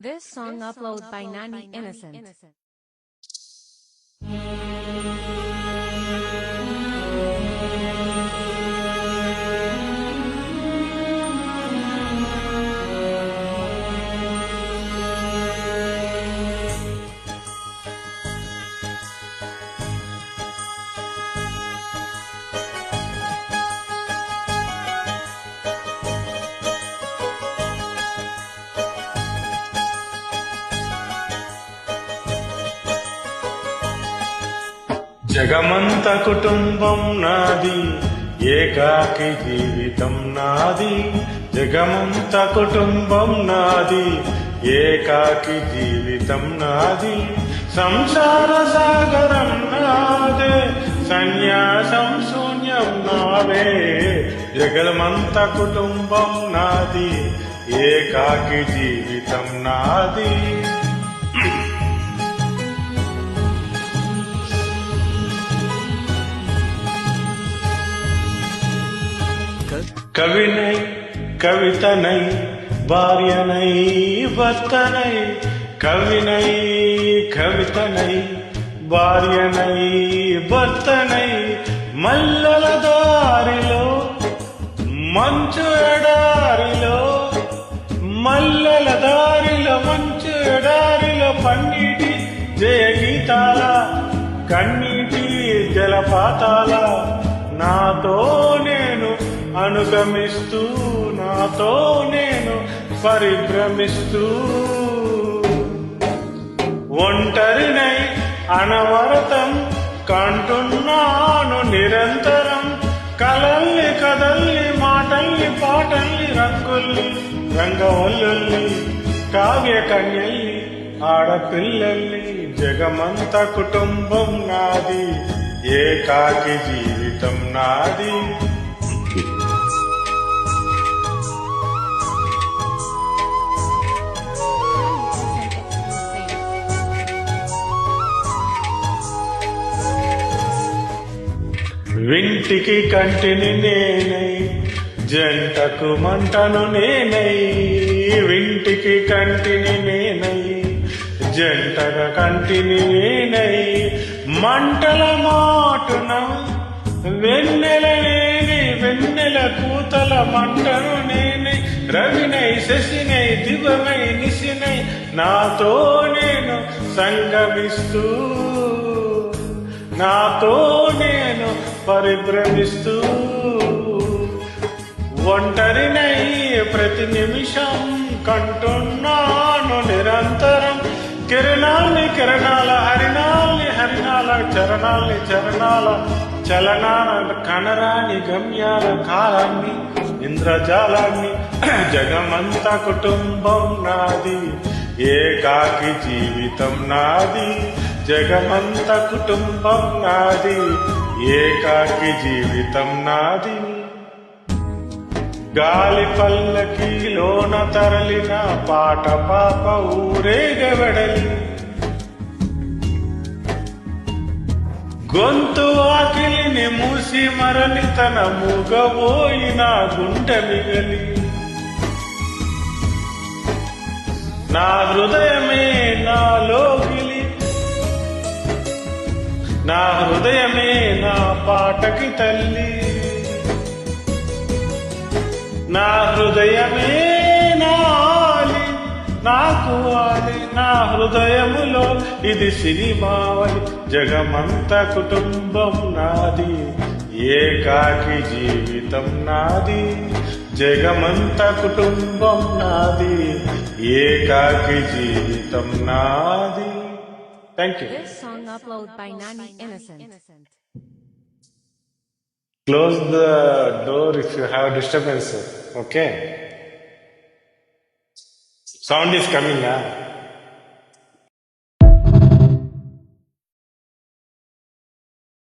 This song uploaded by Nani Innocent. జగమంత కుటుంబం నాది, ఏకాకి జీవితం నాది. జగమంత కుటుంబం నాది, ఏకాకి జీవితం నాది. సంసార సాగరం నాదే, సన్యాసం శూన్యం నావే. జగమంత కుటుంబం నాది, ఏకాకి జీవితం నాది. కవినై కవితనై భార్యనై భర్తనై, కవినై కవితనై భార్యనై భర్తనై, మల్లెల దారిలో మంచు ఎడారిలో, మల్లెల దారిలో మంచు ఎడారిలో, పన్నీటి జయగీతాల కన్నీటి జలపాతాల, నాతో నేను అనుగమిస్తూ, నాతో నేను పరిభ్రమిస్తూ, ఒంటరినై అనవరతం కంటున్నాను నిరంతరం. కలల్ని కదల్ని మాటల్ని పాటల్ని రంగుల్ని రంగవల్లుల్ని కావ్య కన్యల్ని ఆడపిల్లల్ని. జగమంత కుటుంబం నాది, ఏకాకి జీవితం నాది. వింటికి కంటిని నేనై, జంటకు మంటను నేనై. వింటికి కంటిని నేనై, జంటగా కంటిని నేనై. మంటల మాటున వెన్నెల నేనే, వెన్నెల కూతల మంటను నేనే. రవినై శశినై దివమై నిశినై, నాతో నేను సంగమిస్తూ, నాతో నేను పరిభ్రమిస్తూ, ఒంటరినై ప్రతి నిమిషం కంటున్నాను నిరంతరం. కిరణాల్ని కిరణాల హరిణాల్ని హరిణాల, చరణాల్ని చరణాల చలనాల, కనరాని గమ్యాల కాలాన్ని ఇంద్రజాలాన్ని. జగమంత కుటుంబం నాది, ఏకాకి జీవితం నాది. జగమంత కుటుంబం నాది, ఏకాకి జీవితం నాది. గాలి పల్లకిలోన తరలిన పాట పాప ఊరేగబడలి, గొంతు ఆకిలిని మూసి మరలి తన మూగబోయిన గుండె మిగలి. నా హృదయమే నాలోగిలి, నా హృదయమే నా పాటకి తల్లి. నా హృదయమే నాలి, నాకు వాలి నా హృదయములో ఇది సినిమావలి. జగమంత కుటుంబం నాది, ఏకాకి జీవితం నాది. జగమంత కుటుంబం నాది, ఏకాకి జీవితం నాది. Thank you. This song uploaded by Nani Innocent. Close the door if you have disturbance. Okay? Sound is coming, huh?